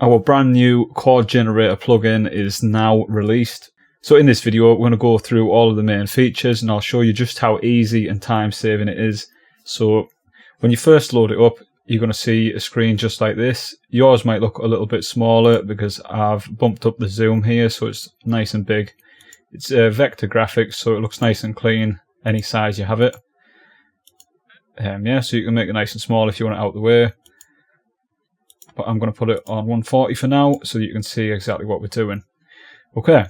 Our brand new chord generator plugin is now released. So in this video, we're going to go through all of the main features and I'll show you just how easy and time saving it is. So when you first load it up, you're going to see a screen just like this. Yours might look a little bit smaller because I've bumped up the zoom here so it's nice and big. It's vector graphics, so it looks nice and clean any size you have it. Yeah, so you can make it nice and small if you want it out of the way. But I'm going to put it on 140 for now so you can see exactly what we're doing. Okay,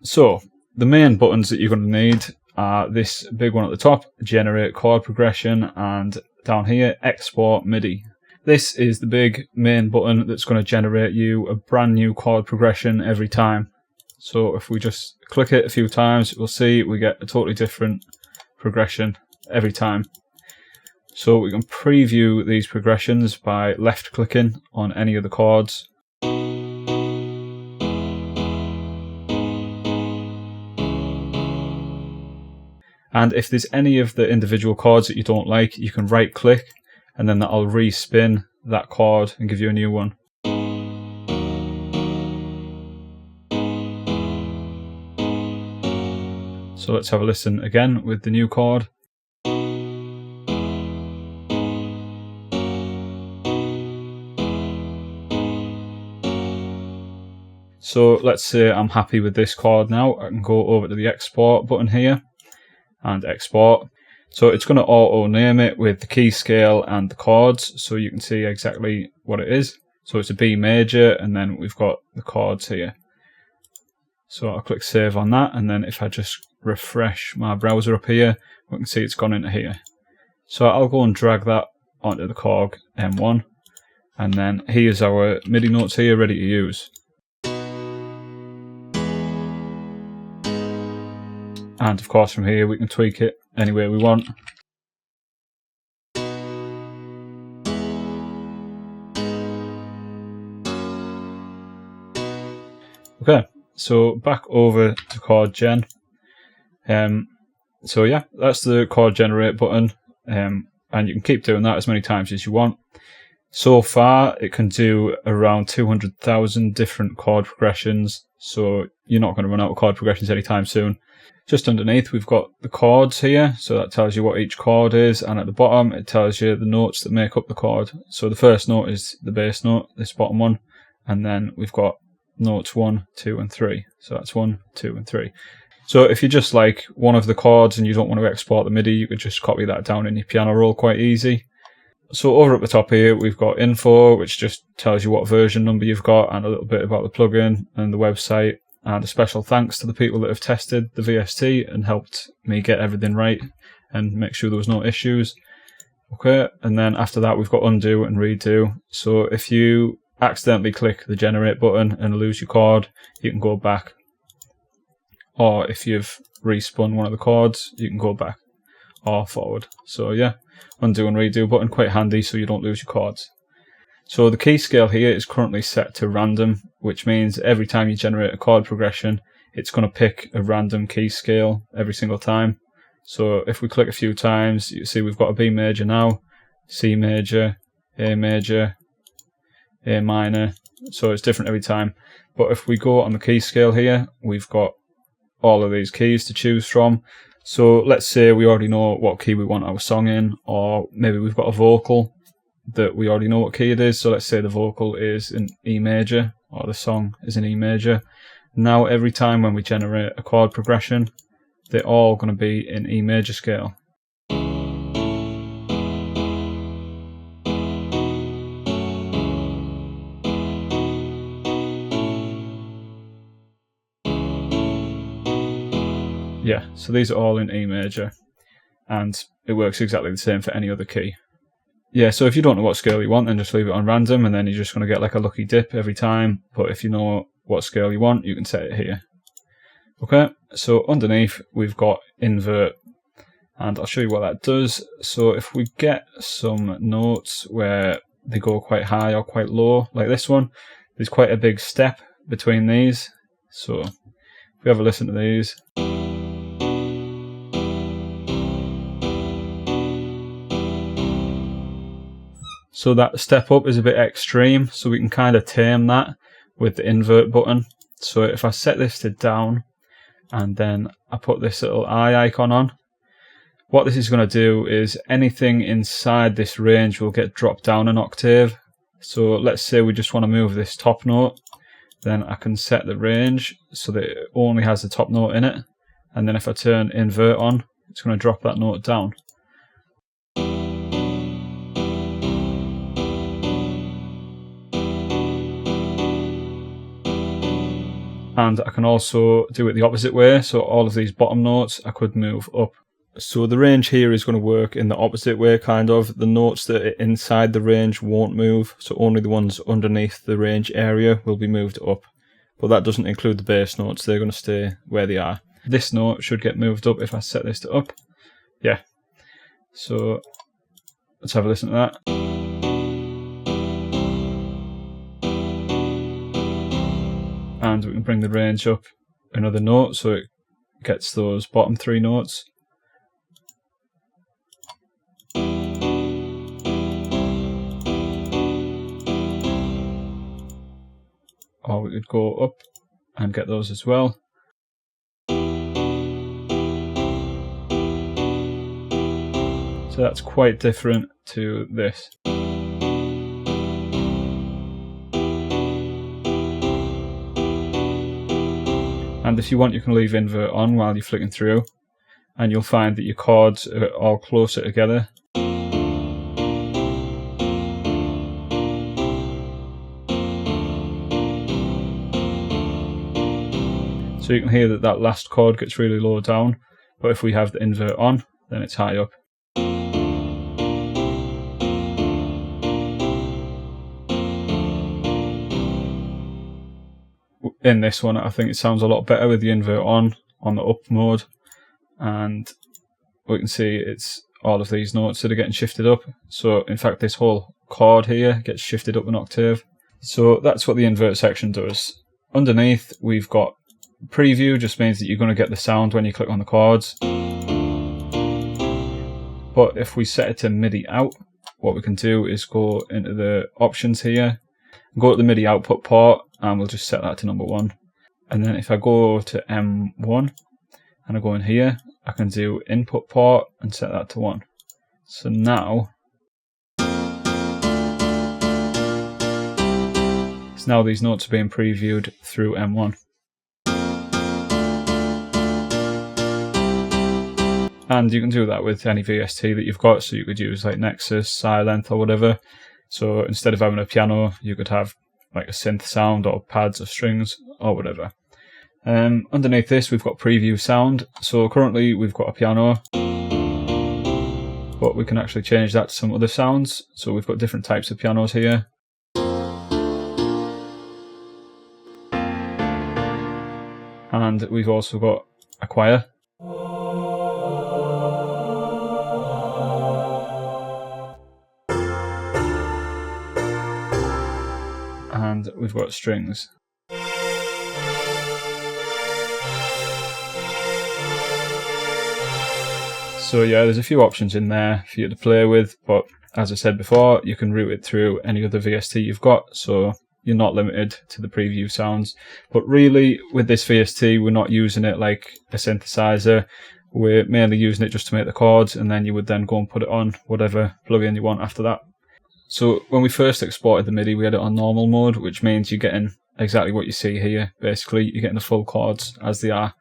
so the main buttons that you're going to need are this big one at the top, generate chord progression, and down here, export MIDI. This is the big main button that's going to generate you a brand new chord progression every time. So if we just click it a few times, we'll see we get a totally different progression every time. So we can preview these progressions by left clicking on any of the chords. And if there's any of the individual chords that you don't like, you can right click and then that'll respin that chord and give you a new one. So let's have a listen again with the new chord. So let's say I'm happy with this chord now. I can go over to the export button here and export. So it's going to auto name it with the key scale and the chords so you can see exactly what it is. So it's a B major and then we've got the chords here. So I'll click save on that and then if I just refresh my browser up here, we can see it's gone into here. So I'll go and drag that onto the ChordGen2 and then here's our MIDI notes here ready to use. And of course from here we can tweak it any way we want. Okay, so back over to ChordGen. So yeah, that's the chord generate button, and you can keep doing that as many times as you want. So far it can do around 200,000 different chord progressions, so you're not going to run out of chord progressions anytime soon. Just underneath we've got the chords here, so that tells you what each chord is, and at the bottom it tells you the notes that make up the chord. So the first note is the bass note, this bottom one, and then we've got notes 1, 2 and 3. So that's 1, 2 and 3. So if you just like one of the chords and you don't want to export the MIDI, you could just copy that down in your piano roll quite easy. So over at the top here we've got info, which just tells you what version number you've got and a little bit about the plugin and the website. And a special thanks to the people that have tested the VST and helped me get everything right and make sure there was no issues. Okay, and then after that we've got undo and redo. So if you accidentally click the generate button and lose your chord, you can go back. Or if you've respun one of the chords, you can go back or forward. So yeah, undo and redo button, quite handy so you don't lose your chords. So the key scale here is currently set to random, which means every time you generate a chord progression, it's going to pick a random key scale every single time. So if we click a few times, you see we've got a B major now, C major, A major, A minor, so it's different every time. But if we go on the key scale here, we've got all of these keys to choose from. So let's say we already know what key we want our song in, or maybe we've got a vocal that we already know what key it is. So let's say the vocal is in E major or the song is in E major. Now every time when we generate a chord progression, they're all going to be in E major scale. Yeah, so these are all in E major and it works exactly the same for any other key. Yeah, so if you don't know what scale you want, then just leave it on random and then you're just going to get like a lucky dip every time. But if you know what scale you want, you can set it here. Okay, so underneath we've got invert and I'll show you what that does. So if we get some notes where they go quite high or quite low, like this one, there's quite a big step between these. So if we have a listen to these. So that step up is a bit extreme, so we can kind of tame that with the invert button. So if I set this to down and then I put this little eye icon on, what this is going to do is anything inside this range will get dropped down an octave. So let's say we just want to move this top note, then I can set the range so that it only has the top note in it, and then if I turn invert on, it's going to drop that note down. And I can also do it the opposite way, so all of these bottom notes I could move up. So the range here is going to work in the opposite way, kind of. The notes that are inside the range won't move, so only the ones underneath the range area will be moved up. But that doesn't include the bass notes, they're going to stay where they are. This note should get moved up if I set this to up. Yeah. So let's have a listen to that. And we can bring the range up another note so it gets those bottom three notes. Or we could go up and get those as well. So that's quite different to this. And if you want, you can leave invert on while you're flicking through, and you'll find that your chords are all closer together. So you can hear that that last chord gets really low down, but if we have the invert on, then it's high up. In this one, I think it sounds a lot better with the invert on the up mode, and we can see it's all of these notes that are getting shifted up. So in fact, this whole chord here gets shifted up an octave. So that's what the invert section does. Underneath, we've got preview, just means that you're going to get the sound when you click on the chords. But if we set it to MIDI out, what we can do is go into the options here, go to the MIDI output port, and we'll just set that to number 1. And then if I go to M1 and I go in here, I can do input port and set that to 1. So now these notes are being previewed through M1. And you can do that with any VST that you've got, so you could use like Nexus, Silent or whatever. So instead of having a piano, you could have like a synth sound or pads or strings or whatever. Underneath this, we've got preview sound. So currently we've got a piano, but we can actually change that to some other sounds. So we've got different types of pianos here. And we've also got a choir. And we've got strings. So yeah, there's a few options in there for you to play with, but as I said before, you can route it through any other VST you've got, so you're not limited to the preview sounds. But really, with this VST, we're not using it like a synthesizer. We're mainly using it just to make the chords, and then you would then go and put it on whatever plugin you want after that. So when we first exported the MIDI, we had it on normal mode, which means you're getting exactly what you see here. Basically, you're getting the full chords as they are.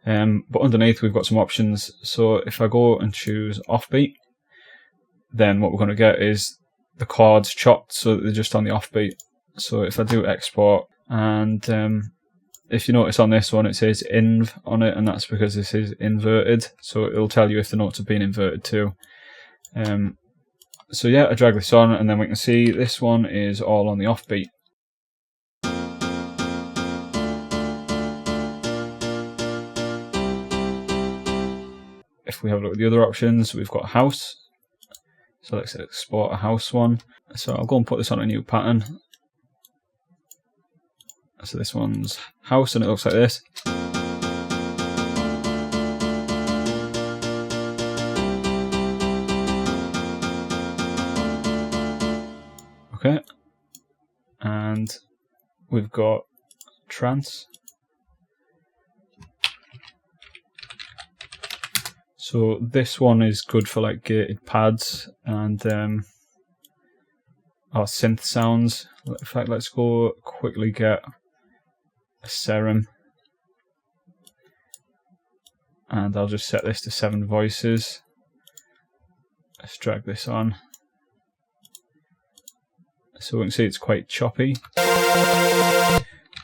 But underneath, we've got some options. So if I go and choose offbeat, then what we're going to get is the chords chopped so that they're just on the offbeat. So if I do export, and if you notice on this one, it says inv on it, and that's because this is inverted. So it'll tell you if the notes have been inverted too. So yeah, I drag this on, and then we can see this one is all on the offbeat. If we have a look at the other options, we've got house. So let's export a house one. So I'll go and put this on a new pattern. So this one's house, and it looks like this. we've got trance. So this one is good for like gated pads and our synth sounds. In fact, let's go quickly get a serum. And I'll just set this to 7 voices. Let's drag this on. So we can see it's quite choppy.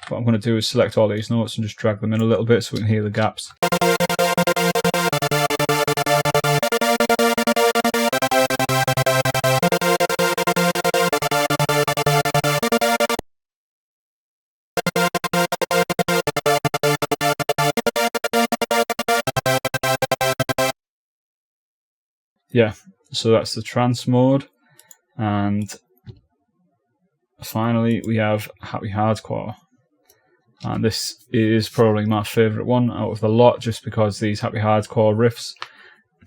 What I'm going to do is select all these notes and just drag them in a little bit so we can hear the gaps. Yeah, so that's the trance mode, and finally we have happy hardcore, and this is probably my favourite one out of the lot, just because these happy hardcore riffs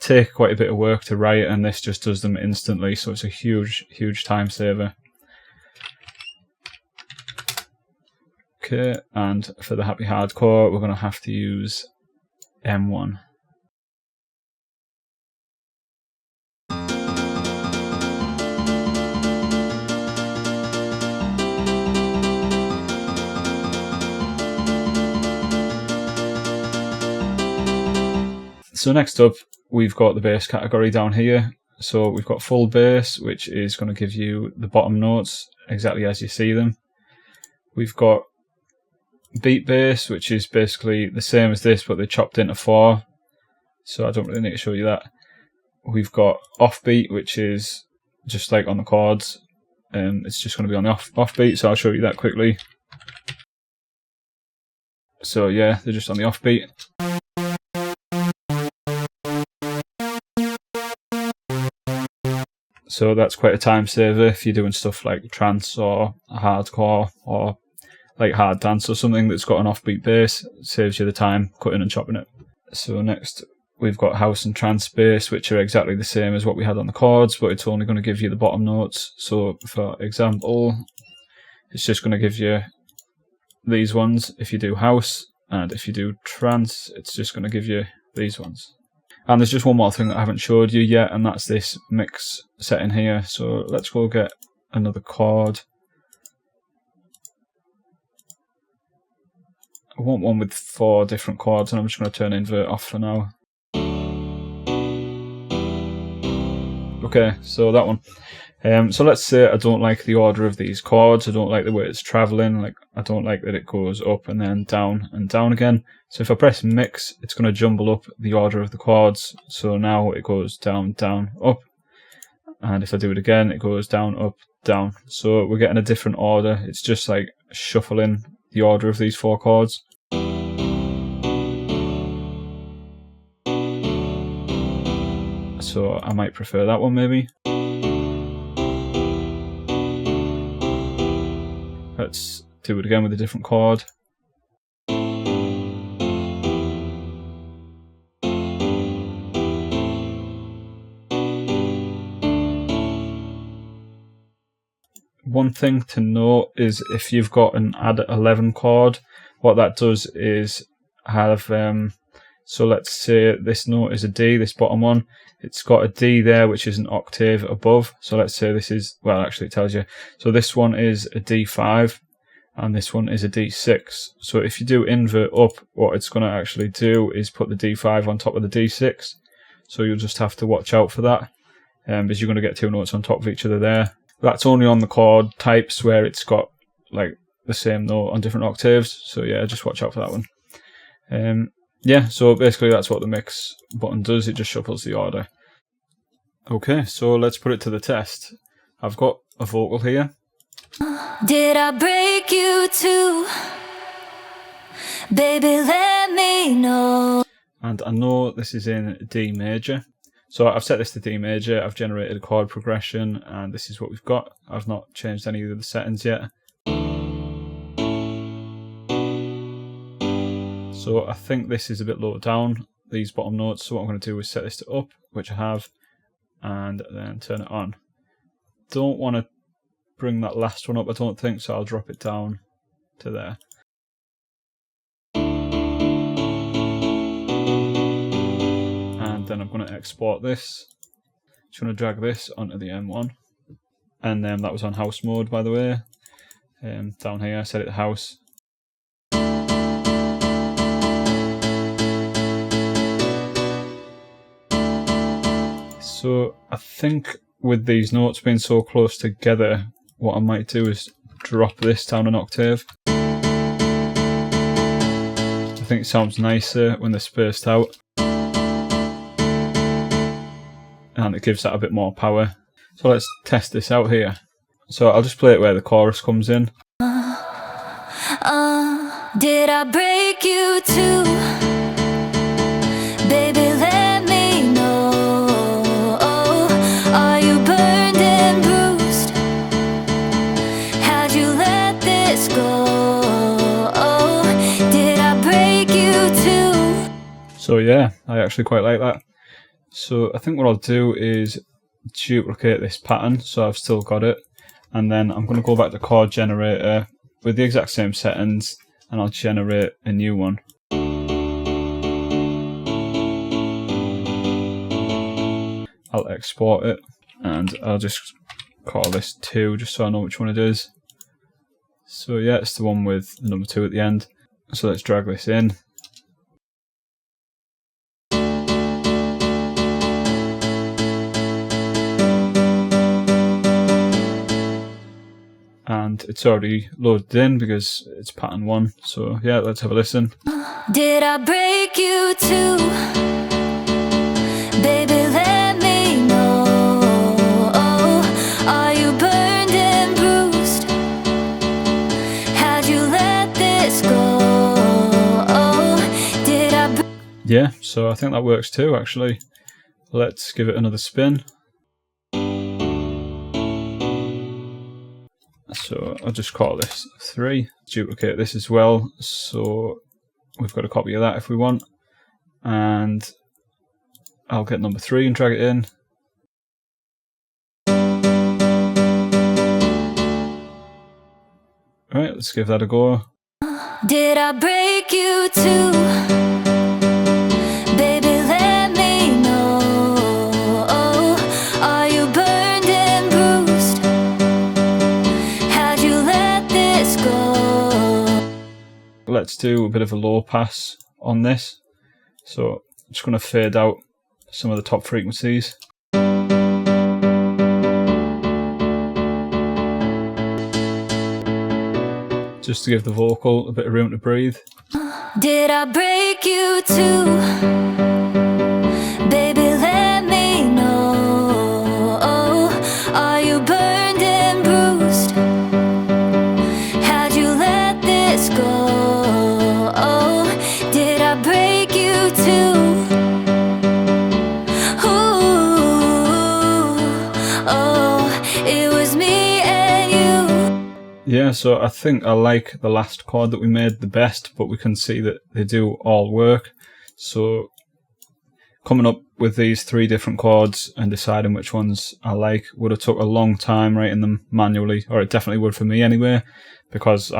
take quite a bit of work to write, and this just does them instantly, so it's a huge time saver. Okay, and for the happy hardcore we're going to have to use M1. So next up, we've got the bass category down here. So we've got full bass, which is going to give you the bottom notes exactly as you see them. We've got beat bass, which is basically the same as this, but they're chopped into 4. So I don't really need to show you that. We've got offbeat, which is just like on the chords. It's just going to be on the offbeat, so I'll show you that quickly. So yeah, they're just on the offbeat. So that's quite a time saver if you're doing stuff like trance or hardcore or like hard dance or something that's got an offbeat bass. It saves you the time cutting and chopping it. So next we've got house and trance bass, which are exactly the same as what we had on the chords, but it's only going to give you the bottom notes. So for example, it's just going to give you these ones if you do house, and if you do trance, it's just going to give you these ones. And there's just one more thing that I haven't showed you yet, and that's this mix setting here. So let's go get another chord. I want one with 4 different chords, and I'm just going to turn invert off for now. Okay, so that one. So let's say I don't like the order of these chords. I don't like the way it's traveling. Like I don't like that it goes up and then down and down again. So if I press mix, it's going to jumble up the order of the chords. So now it goes down, down, up. And if I do it again, it goes down, up, down. So we're getting a different order. It's just like shuffling the order of these 4 chords. So I might prefer that one maybe. Let's do it again with a different chord. One thing to note is if you've got an add 11 chord, what that does is have, so let's say this note is a D, this bottom one, it's got a D there which is an octave above. So let's say this is, well actually it tells you, so this one is a D5 and this one is a D6. So if you do invert up, what it's going to actually do is put the D5 on top of the D6. So you'll just have to watch out for that, because you're going to get 2 notes on top of each other there. That's only on the chord types where it's got like the same note on different octaves. So yeah, just watch out for that one. Yeah, so basically that's what the mix button does. It just shuffles the order. Okay, so let's put it to the test. I've got a vocal here. Did I break you too? Baby, let me know. And I know this is in D major. So I've set this to D major, I've generated a chord progression, and this is what we've got. I've not changed any of the settings yet. So I think this is a bit low down, these bottom notes, so what I'm going to do is set this to up, which I have, and then turn it on. Don't want to bring that last one up, I don't think, so I'll drop it down to there. And then I'm going to export this. Just going to drag this onto the M1. And then that was on house mode, by the way. Down here, I set it to house. So I think with these notes being so close together, what I might do is drop this down an octave. I think it sounds nicer when they're spaced out. And it gives that a bit more power. So let's test this out here. So I'll just play it where the chorus comes in. Did I break you too? Baby, let me know. Are you burned and bruised? How'd you let this go? Did I break you too? So yeah, I actually quite like that. So I think what I'll do is duplicate this pattern so I've still got it, and then I'm going to go back to Chord Generator with the exact same settings and I'll generate a new one. I'll export it and I'll just call this 2 just so I know which one it is. So yeah, it's the one with the number 2 at the end. So let's drag this in. And it's already loaded in because it's pattern 1. So yeah, let's have a listen. Did I break you too? Baby, let me know. Are you burned and bruised? How'd you let this go? Did I Yeah, so I think that works too actually. Let's give it another spin. So I'll just call this 3, duplicate this as well, so we've got a copy of that if we want, and I'll get number 3 and drag it in. Right, let's give that a go. Did I break you too? Baby, let me know. Are you burned and bruised? How'd you let this go? Let's do a bit of a low pass on this. So I'm just going to fade out some of the top frequencies. Just to give the vocal a bit of room to breathe. Did I break you too? Baby, let me know. Are you burned and bruised? How'd you let this go? Did I break you too? Ooh, oh, it was me and you. Yeah, so I think I like the last chord that we made the best, but we can see that they do all work. So coming up with these 3 different chords and deciding which ones I like would have took a long time writing them manually, or it definitely would for me anyway, because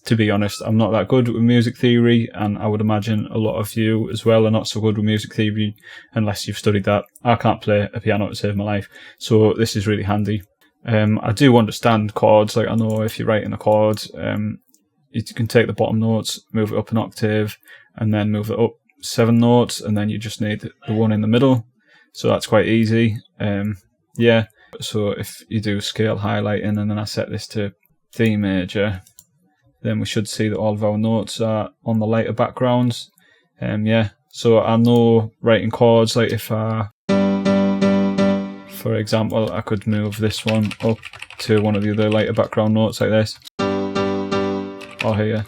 to be honest, I'm not that good with music theory, and I would imagine a lot of you as well are not so good with music theory unless you've studied that. I can't play a piano to save my life, so this is really handy. I do understand chords, like I know if you're writing a chord, you can take the bottom notes, move it up an octave, and then move it up 7 notes, and then you just need the one in the middle. So that's quite easy. Yeah, so if you do scale highlighting and then I set this to D major, then we should see that all of our notes are on the lighter backgrounds. Yeah, so I know writing chords, like if I, for example, I could move this one up to one of the other lighter background notes like this, or here.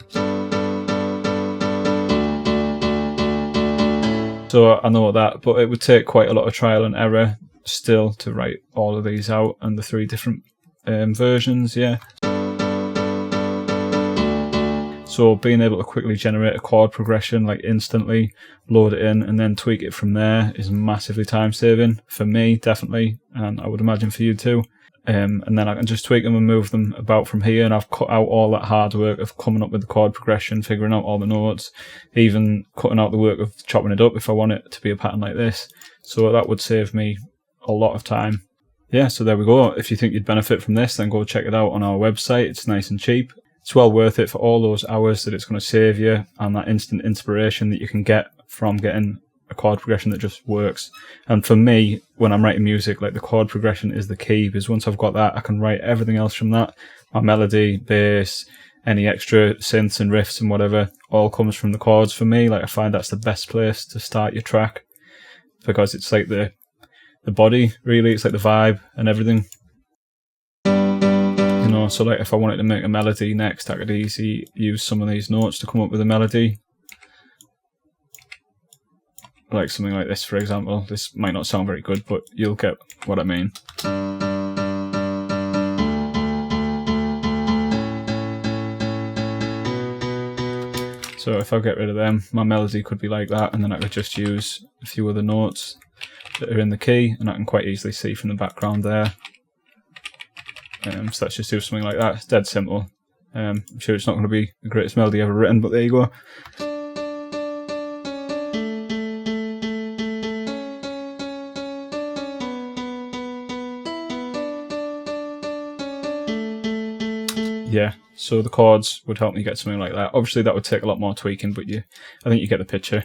So I know that, but it would take quite a lot of trial and error still to write all of these out and the 3 different versions, yeah. So being able to quickly generate a chord progression, like instantly, load it in and then tweak it from there is massively time saving for me, definitely, and I would imagine for you too. and then I can just tweak them and move them about from here, and I've cut out all that hard work of coming up with the chord progression, figuring out all the notes, even cutting out the work of chopping it up if I want it to be a pattern like this. So that would save me a lot of time. Yeah, so there we go. If you think you'd benefit from this, then go check it out on our website. It's nice and cheap. It's well worth it for all those hours that it's going to save you, and that instant inspiration that you can get from getting a chord progression that just works. And for me, when I'm writing music, like, the chord progression is the key, because once I've got that, I can write everything else from that. My melody, bass, any extra synths and riffs and whatever, all comes from the chords for me. Like, I find that's the best place to start your track, because it's like the body, really. It's like the vibe and everything. You know, so like if I wanted to make a melody next, I could easily use some of these notes to come up with a melody. Like something like this, for example. This might not sound very good, but you'll get what I mean. So if I get rid of them, my melody could be like that, and then I could just use a few other notes that are in the key, and I can quite easily see from the background there. So let's just do something like that. It's dead simple. I'm sure it's not going to be the greatest melody ever written, but there you go. Yeah, so the chords would help me get something like that. Obviously that would take a lot more tweaking, but I think you get the picture.